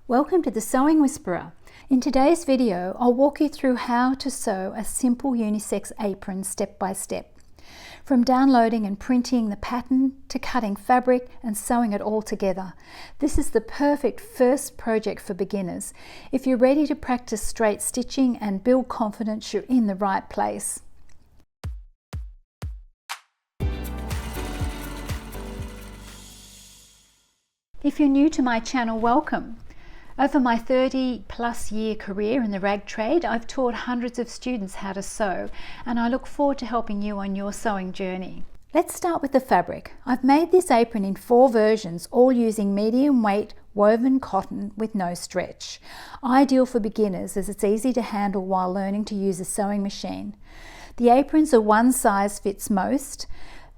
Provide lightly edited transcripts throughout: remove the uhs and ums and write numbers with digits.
Welcome to the Sewing Whisperer. In today's video, I'll walk you through how to sew a simple unisex apron step by step. From downloading and printing the pattern to cutting fabric and sewing it all together. This is the perfect first project for beginners. If you're ready to practice straight stitching and build confidence, you're in the right place. If you're new to my channel, welcome. Over my 30+ year career in the rag trade, I've taught hundreds of students how to sew, and I look forward to helping you on your sewing journey. Let's start with the fabric. I've made this apron in 4 versions, all using medium weight woven cotton with no stretch. Ideal for beginners as it's easy to handle while learning to use a sewing machine. The aprons are one size fits most.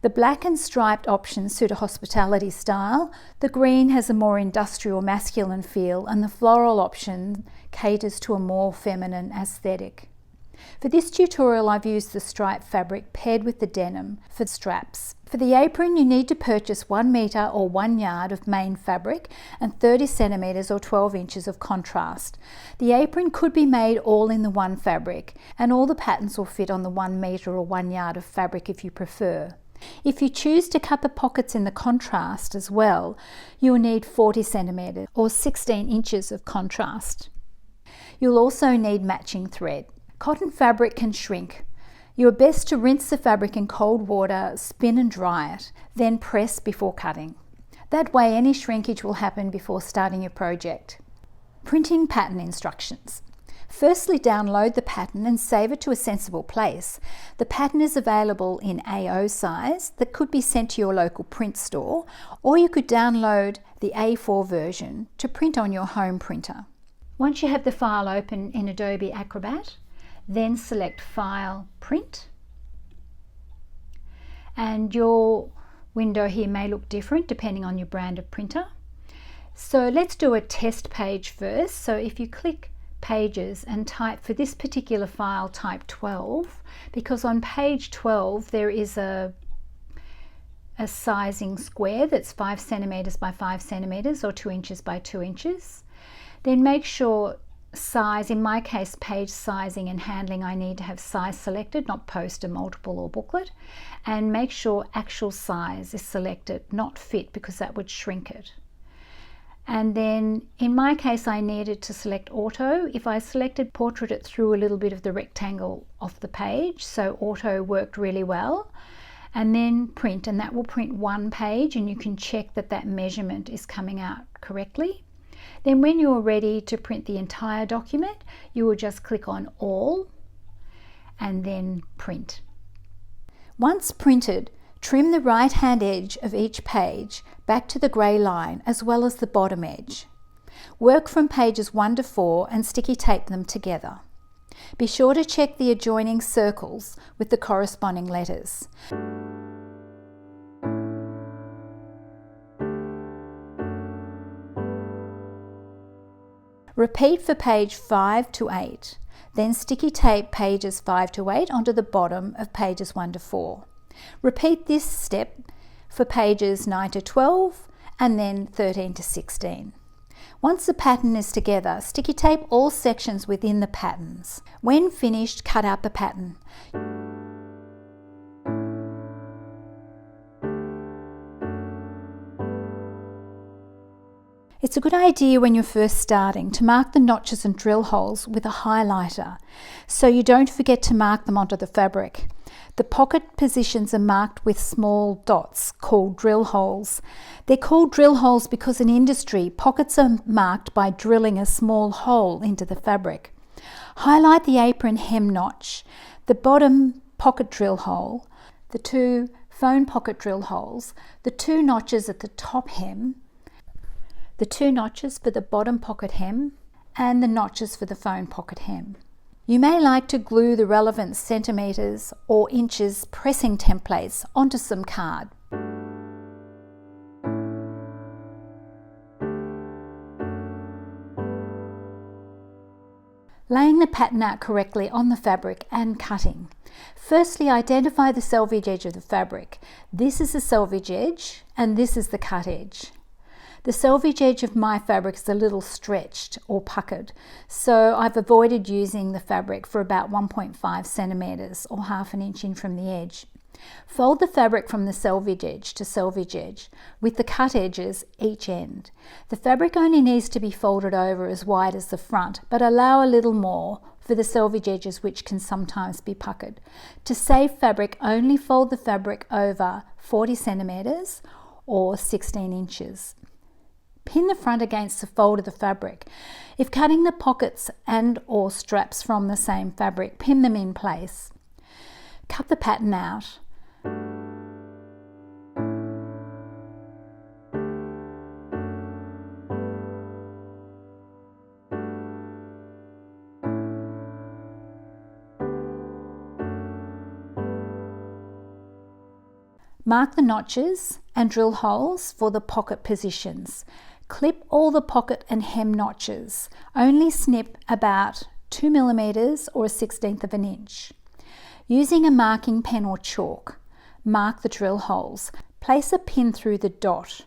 The black and striped options suit a hospitality style, the green has a more industrial masculine feel, and the floral option caters to a more feminine aesthetic. For this tutorial I've used the striped fabric paired with the denim for straps. For the apron you need to purchase 1 metre or 1 yard of main fabric and 30 centimetres or 12 inches of contrast. The apron could be made all in the one fabric, and all the patterns will fit on the 1 metre or 1 yard of fabric if you prefer. If you choose to cut the pockets in the contrast as well, you will need 40 centimetres or 16 inches of contrast. You'll also need matching thread. Cotton fabric can shrink. You are best to rinse the fabric in cold water, spin and dry it, then press before cutting. That way any shrinkage will happen before starting your project. Printing pattern instructions. Firstly, download the pattern and save it to a sensible place. The pattern is available in AO size that could be sent to your local print store, or you could download the A4 version to print on your home printer. Once you have the file open in Adobe Acrobat, then select File, Print. And your window here may look different depending on your brand of printer. So let's do a test page first. So if you click Pages and type, for this particular file, type 12, because on page 12 there is a sizing square that's 5 centimetres by 5 centimetres or 2 inches by 2 inches. Then make sure size, in my case page sizing and handling, I need to have size selected, not poster, multiple or booklet, and make sure actual size is selected, not fit, because that would shrink it. And then in my case I needed to select auto. If I selected portrait, it threw a little bit of the rectangle off the page, so auto worked really well. And then print, and that will print 1 page, and you can check that that measurement is coming out correctly. Then when you're ready to print the entire document, you will just click on all and then print. Once printed, trim the right hand edge of each page back to the grey line as well as the bottom edge. Work from pages 1 to 4 and sticky tape them together. Be sure to check the adjoining circles with the corresponding letters. Repeat for page 5 to 8, then sticky tape pages 5 to 8 onto the bottom of pages 1 to 4. Repeat this step for pages 9 to 12 and then 13 to 16. Once the pattern is together, sticky tape all sections within the patterns. When finished, cut out the pattern. It's a good idea when you're first starting to mark the notches and drill holes with a highlighter so you don't forget to mark them onto the fabric. The pocket positions are marked with small dots called drill holes. They're called drill holes because in industry, pockets are marked by drilling a small hole into the fabric. Highlight the apron hem notch, the bottom pocket drill hole, the 2 phone pocket drill holes, the 2 notches at the top hem, the 2 notches for the bottom pocket hem, and the notches for the phone pocket hem. You may like to glue the relevant centimetres or inches pressing templates onto some card. Laying the pattern out correctly on the fabric and cutting. Firstly, identify the selvage edge of the fabric. This is the selvage edge and this is the cut edge. The selvage edge of my fabric is a little stretched or puckered, so I've avoided using the fabric for about 1.5 centimeters or half an inch in from the edge. Fold the fabric from the selvage edge to selvage edge with the cut edges each end. The fabric only needs to be folded over as wide as the front, but allow a little more for the selvage edges, which can sometimes be puckered. To save fabric, only fold the fabric over 40 centimeters or 16 inches. Pin the front against the fold of the fabric. If cutting the pockets and or straps from the same fabric, pin them in place. Cut the pattern out. Mark the notches and drill holes for the pocket positions. Clip all the pocket and hem notches. Only snip about 2 millimeters or 1/16 of an inch. Using a marking pen or chalk, mark the drill holes. Place a pin through the dot.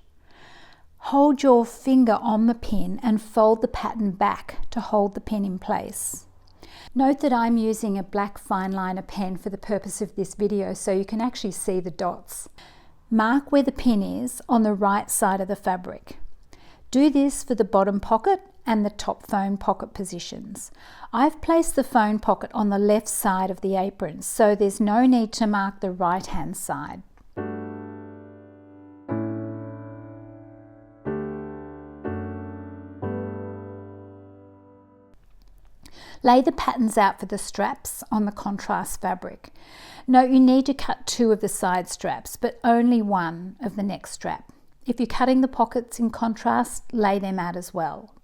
Hold your finger on the pin and fold the pattern back to hold the pin in place. Note that I'm using a black fine liner pen for the purpose of this video, so you can actually see the dots. Mark where the pin is on the right side of the fabric. Do this for the bottom pocket and the top phone pocket positions. I've placed the phone pocket on the left side of the apron, so there's no need to mark the right hand side. Lay the patterns out for the straps on the contrast fabric. Note you need to cut 2 of the side straps, but only 1 of the next strap. If you're cutting the pockets in contrast, lay them out as well.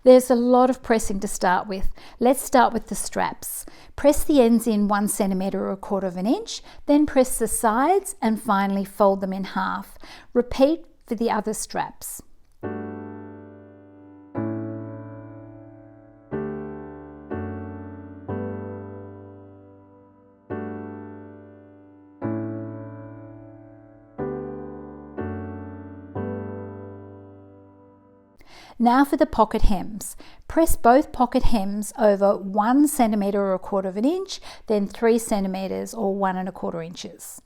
There's a lot of pressing to start with. Let's start with the straps. Press the ends in 1 centimeter or 1/4 of an inch, then press the sides and finally fold them in half. Repeat for the other straps. Now for the pocket hems. Press both pocket hems over 1 centimeter or 1/4 of an inch, then 3 centimeters or 1 1/4 inches.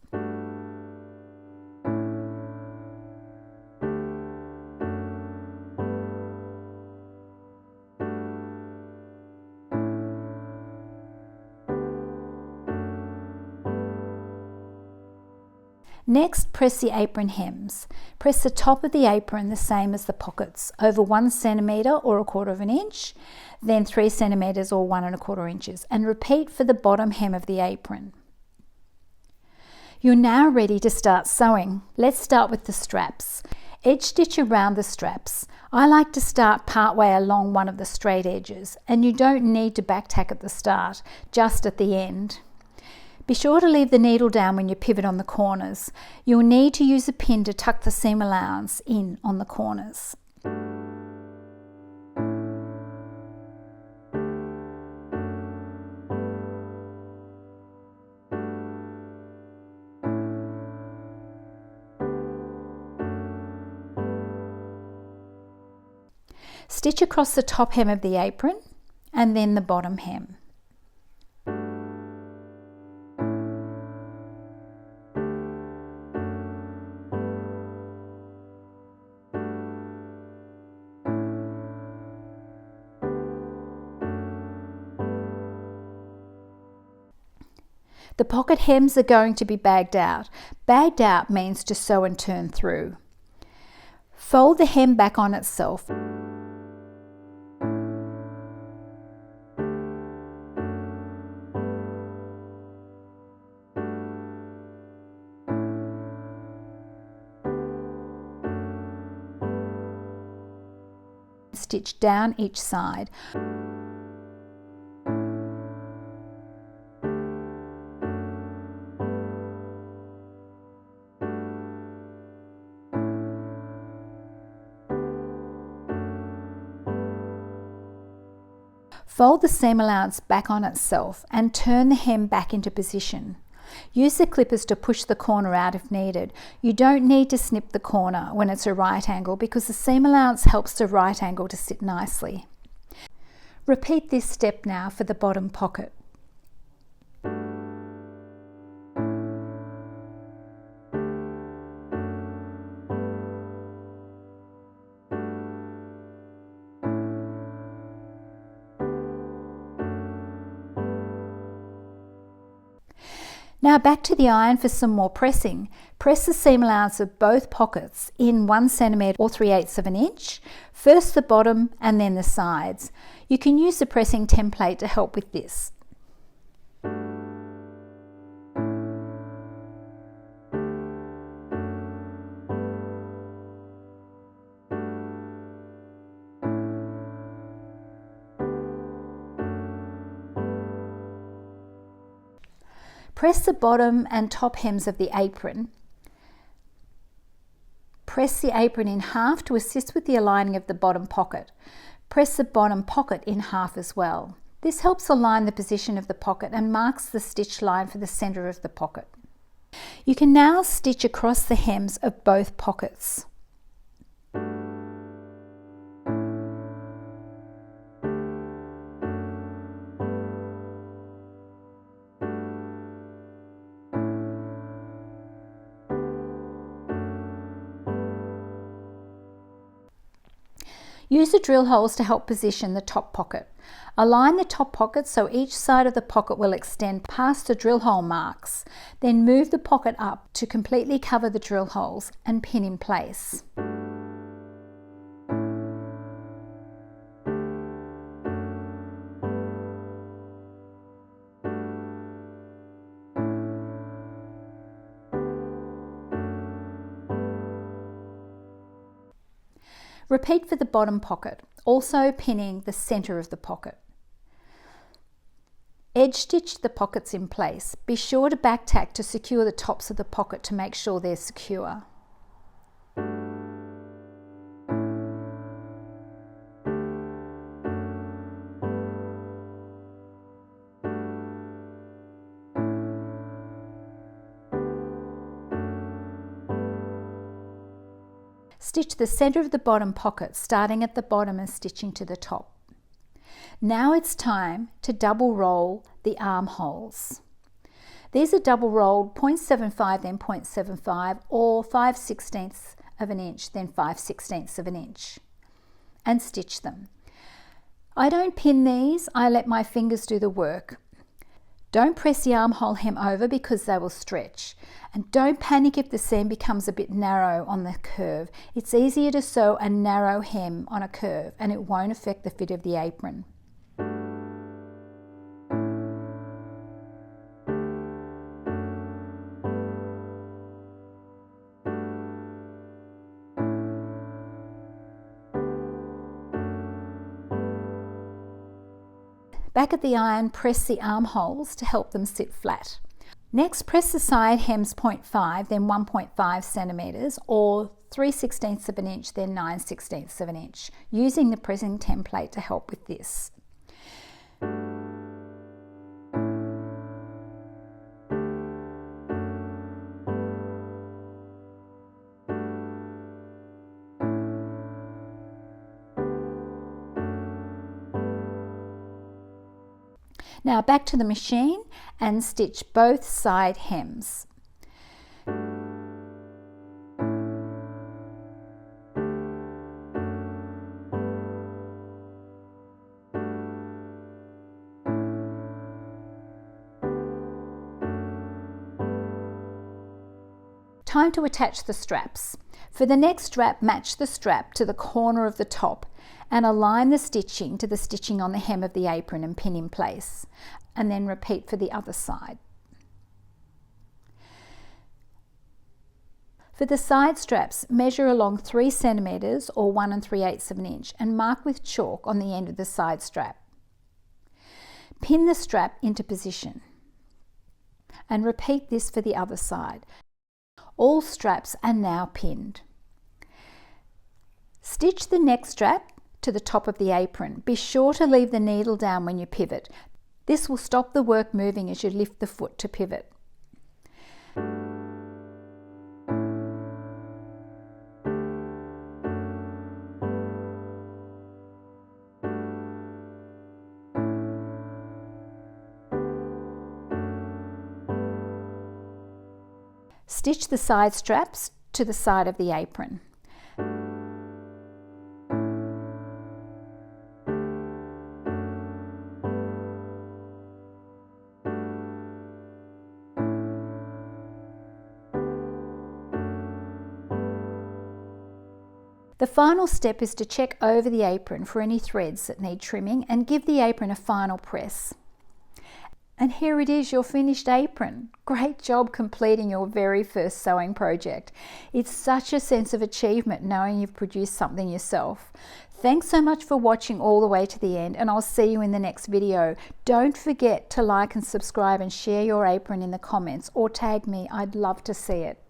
Next, press the apron hems. Press the top of the apron the same as the pockets, over 1 centimeter or 1/4 of an inch, then 3 centimeters or 1 1/4 inches, and repeat for the bottom hem of the apron. You're now ready to start sewing. Let's start with the straps. Edge stitch around the straps. I like to start part way along one of the straight edges, and you don't need to back tack at the start, just at the end. Be sure to leave the needle down when you pivot on the corners. You'll need to use a pin to tuck the seam allowance in on the corners. Stitch across the top hem of the apron and then the bottom hem. The pocket hems are going to be bagged out. Bagged out means to sew and turn through. Fold the hem back on itself. Stitch down each side. Fold the seam allowance back on itself and turn the hem back into position. Use the clippers to push the corner out if needed. You don't need to snip the corner when it's a right angle because the seam allowance helps the right angle to sit nicely. Repeat this step now for the bottom pocket. Now back to the iron for some more pressing. Press the seam allowance of both pockets in 1 centimetre or 3/8 of an inch, first the bottom and then the sides. You can use the pressing template to help with this. Press the bottom and top hems of the apron. Press the apron in half to assist with the aligning of the bottom pocket. Press the bottom pocket in half as well. This helps align the position of the pocket and marks the stitch line for the centre of the pocket. You can now stitch across the hems of both pockets. Use the drill holes to help position the top pocket. Align the top pocket so each side of the pocket will extend past the drill hole marks. Then move the pocket up to completely cover the drill holes and pin in place. Repeat for the bottom pocket, also pinning the centre of the pocket. Edge stitch the pockets in place. Be sure to back tack to secure the tops of the pocket to make sure they're secure. Stitch the centre of the bottom pocket, starting at the bottom and stitching to the top. Now it's time to double roll the armholes. These are double rolled 0.75 then 0.75 or 5/16 of an inch then 5/16 of an inch, and stitch them. I don't pin these, I let my fingers do the work. Don't press the armhole hem over because they will stretch. And don't panic if the seam becomes a bit narrow on the curve. It's easier to sew a narrow hem on a curve and it won't affect the fit of the apron. Back at the iron, press the armholes to help them sit flat. Next, press the side hems 0.5, then 1.5 centimetres or 3/16 of an inch, then 9/16 of an inch, using the pressing template to help with this. Now back to the machine and stitch both side hems. Time to attach the straps. For the next strap, match the strap to the corner of the top and align the stitching to the stitching on the hem of the apron and pin in place, and then repeat for the other side. For the side straps, measure along 3 centimetres or 1 3/8 of an inch and mark with chalk on the end of the side strap. Pin the strap into position and repeat this for the other side. All straps are now pinned. Stitch the next strap to the top of the apron. Be sure to leave the needle down when you pivot. This will stop the work moving as you lift the foot to pivot. Stitch the side straps to the side of the apron. The final step is to check over the apron for any threads that need trimming and give the apron a final press. And here it is, your finished apron. Great job completing your very first sewing project. It's such a sense of achievement knowing you've produced something yourself. Thanks so much for watching all the way to the end, and I'll see you in the next video. Don't forget to like and subscribe and share your apron in the comments or tag me. I'd love to see it.